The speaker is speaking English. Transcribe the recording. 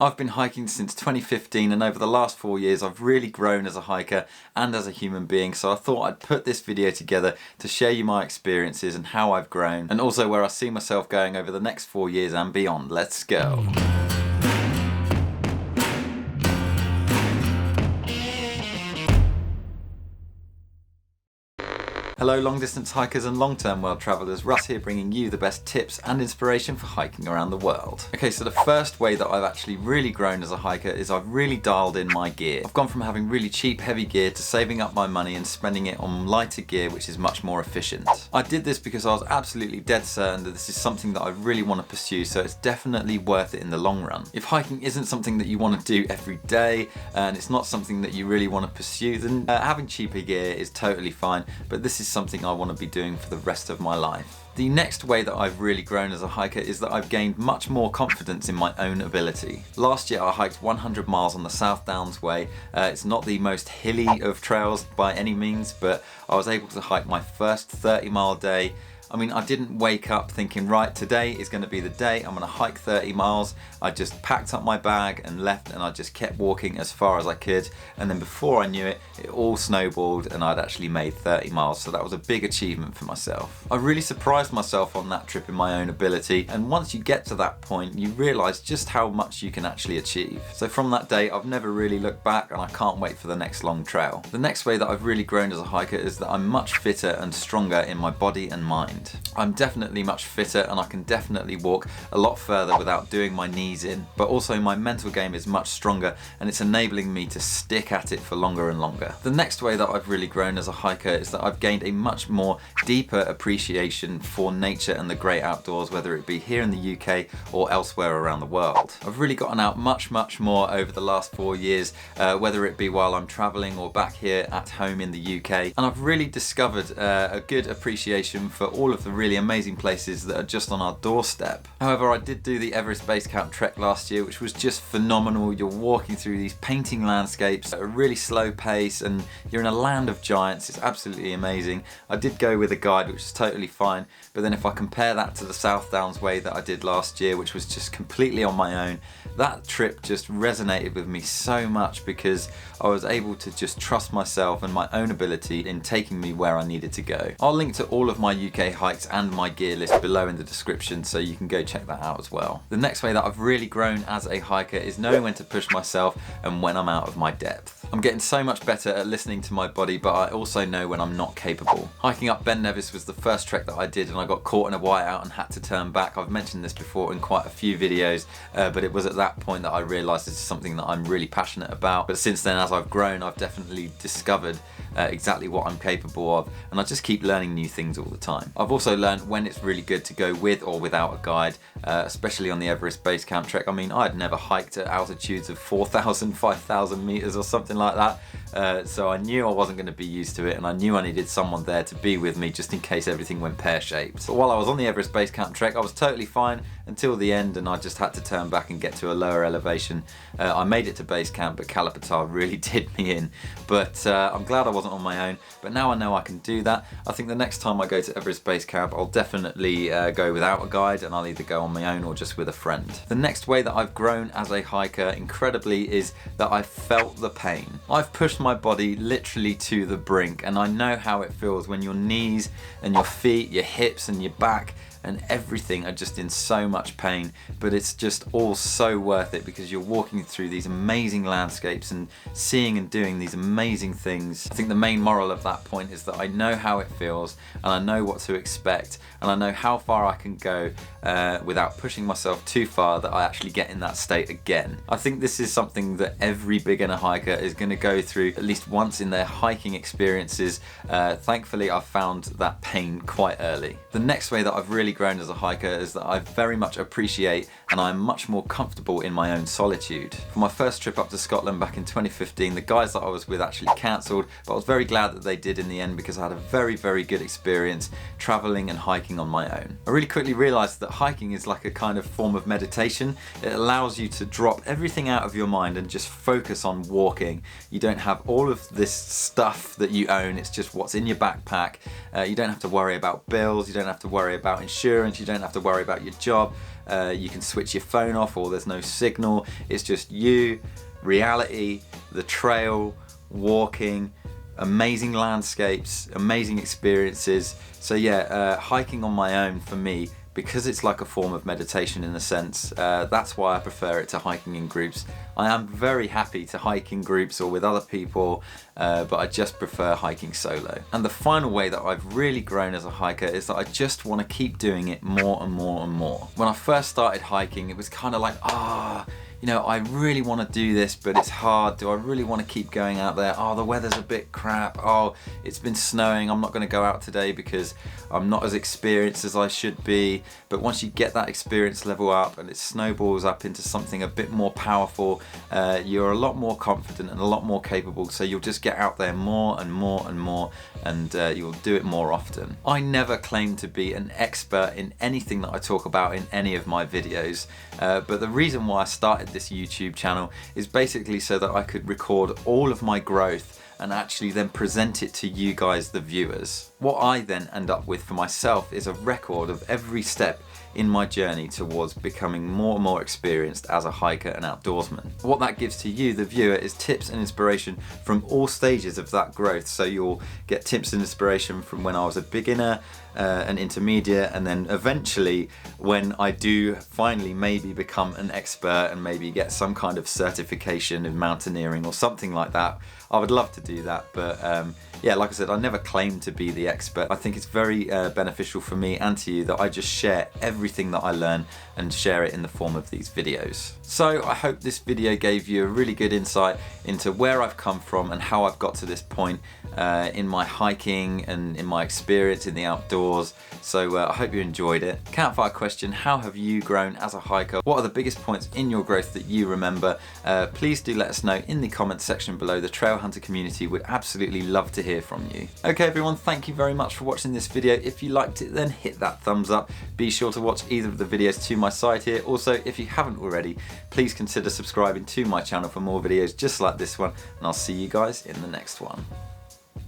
I've been hiking since 2015, and over the last 4 years I've really grown as a hiker and as a human being, so I thought I'd put this video together to share you my experiences and how I've grown, and also where I see myself going over the next 4 years and beyond. Let's go! Hello long distance hikers and long term world travellers, Russ here bringing you the best tips and inspiration for hiking around the world. Okay, so the first way that I've actually really grown as a hiker is I've really dialed in my gear. I've gone from having really cheap heavy gear to saving up my money and spending it on lighter gear which is much more efficient. I did this because I was absolutely dead certain that this is something that I really want to pursue, so it's definitely worth it in the long run. If hiking isn't something that you want to do every day and it's not something that you really want to pursue, then having cheaper gear is totally fine, but this is something I want to be doing for the rest of my life. The next way that I've really grown as a hiker is that I've gained much more confidence in my own ability. Last year I hiked 100 miles on the South Downs Way. It's not the most hilly of trails by any means, but I was able to hike my first 30-mile day. I mean, I didn't wake up thinking, right, today is going to be the day, I'm going to hike 30 miles. I just packed up my bag and left, and I just kept walking as far as I could. And then before I knew it, it all snowballed and I'd actually made 30 miles. So that was a big achievement for myself. I really surprised myself on that trip in my own ability. And once you get to that point, you realise just how much you can actually achieve. So from that day, I've never really looked back, and I can't wait for the next long trail. The next way that I've really grown as a hiker is that I'm much fitter and stronger in my body and mind. I'm definitely much fitter, and I can definitely walk a lot further without doing my knees in, but also my mental game is much stronger, and it's enabling me to stick at it for longer and longer. The next way that I've really grown as a hiker is that I've gained a much more deeper appreciation for nature and the great outdoors, whether it be here in the UK or elsewhere around the world. I've really gotten out much more over the last 4 years, whether it be while I'm travelling or back here at home in the UK, and I've really discovered a good appreciation for all of the really amazing places that are just on our doorstep. However, I did do the Everest Base Camp trek last year, which was just phenomenal. You're walking through these painting landscapes at a really slow pace, and you're in a land of giants. It's absolutely amazing. I did go with a guide, which is totally fine, but then if I compare that to the South Downs Way that I did last year, which was just completely on my own, that trip just resonated with me so much because I was able to just trust myself and my own ability in taking me where I needed to go. I'll link to all of my UK hikes and my gear list below in the description, so you can go check that out as well. The next way that I've really grown as a hiker is knowing when to push myself and when I'm out of my depth. I'm getting so much better at listening to my body, but I also know when I'm not capable. Hiking up Ben Nevis was the first trek that I did, and I got caught in a whiteout and had to turn back. I've mentioned this before in quite a few videos, but it was at that point that I realised this is something that I'm really passionate about. But since then, as I've grown, I've definitely discovered exactly what I'm capable of, and I just keep learning new things all the time. I've also learned when it's really good to go with or without a guide, especially on the Everest Base Camp trek. I mean, I'd never hiked at altitudes of 4,000, 5,000 meters or something like that, so I knew I wasn't going to be used to it, and I knew I needed someone there to be with me just in case everything went pear-shaped. But while I was on the Everest Base Camp trek, I was totally fine until the end, and I just had to turn back and get to a lower elevation. I made it to base camp, but Kalapatar really did me in, but I'm glad I wasn't on my own. But now I know I can do that. I think the next time I go to Everest Base Camp, I'll definitely go without a guide, and I'll either go on my own or just with a friend. The next way that I've grown as a hiker incredibly is that I've felt the pain. I've pushed my body literally to the brink, and I know how it feels when your knees and your feet, your hips and your back and everything are just in so much pain, but it's just all so worth it because you're walking through these amazing landscapes and seeing and doing these amazing things. I think the main moral of that point is that I know how it feels, and I know what to expect, and I know how far I can go without pushing myself too far, that I actually get in that state again. I think this is something that every beginner hiker is going to go through at least once in their hiking experiences. Thankfully, I've found that pain quite early. The next way that I've really grown as a hiker is that I very much appreciate and I'm much more comfortable in my own solitude. For my first trip up to Scotland back in 2015, the guys that I was with actually cancelled, but I was very glad that they did in the end because I had a very good experience travelling and hiking on my own. I really quickly realised that hiking is like a kind of form of meditation. It allows you to drop everything out of your mind and just focus on walking. You don't have all of this stuff that you own, it's just what's in your backpack. You don't have to worry about bills, you don't have to worry about insurance, you don't have to worry about your job. you can switch your phone off or there's no signal. It's just you, reality, the trail, walking, amazing landscapes, amazing experiences. So yeah, hiking on my own for me, because it's like a form of meditation in a sense, that's why I prefer it to hiking in groups. I am very happy to hike in groups or with other people, but I just prefer hiking solo. And the final way that I've really grown as a hiker is that I just want to keep doing it more and more and more. When I first started hiking, it was kind of like, you know, I really want to do this, but it's hard. Do I really want to keep going out there? Oh, the weather's a bit crap. Oh, it's been snowing. I'm not going to go out today because I'm not as experienced as I should be. But once you get that experience level up and it snowballs up into something a bit more powerful, you're a lot more confident and a lot more capable. So you'll just get out there more and more and more, and you'll do it more often. I never claim to be an expert in anything that I talk about in any of my videos, but the reason why I started this YouTube channel is basically so that I could record all of my growth and actually then present it to you guys, the viewers. What I then end up with for myself is a record of every step in my journey towards becoming more and more experienced as a hiker and outdoorsman. What that gives to you, the viewer, is tips and inspiration from all stages of that growth. So you'll get tips and inspiration from when I was a beginner, an intermediate, and then eventually when I do finally maybe become an expert and maybe get some kind of certification in mountaineering or something like that. I would love to do that, but yeah, like I said, I never claim to be the expert. I think it's very beneficial for me and to you that I just share everything that I learn and share it in the form of these videos. So I hope this video gave you a really good insight into where I've come from and how I've got to this point in my hiking and in my experience in the outdoors. So I hope you enjoyed it. Campfire question: how have you grown as a hiker? What are the biggest points in your growth that you remember? Please do let us know in the comments section below. The Trail Hunter community would absolutely love to hear from you. Okay everyone, thank you very much for watching this video. If you liked it, then hit that thumbs up. Be sure to watch either of the videos to my side here. Also, if you haven't already, please consider subscribing to my channel for more videos just like this one, and I'll see you guys in the next one.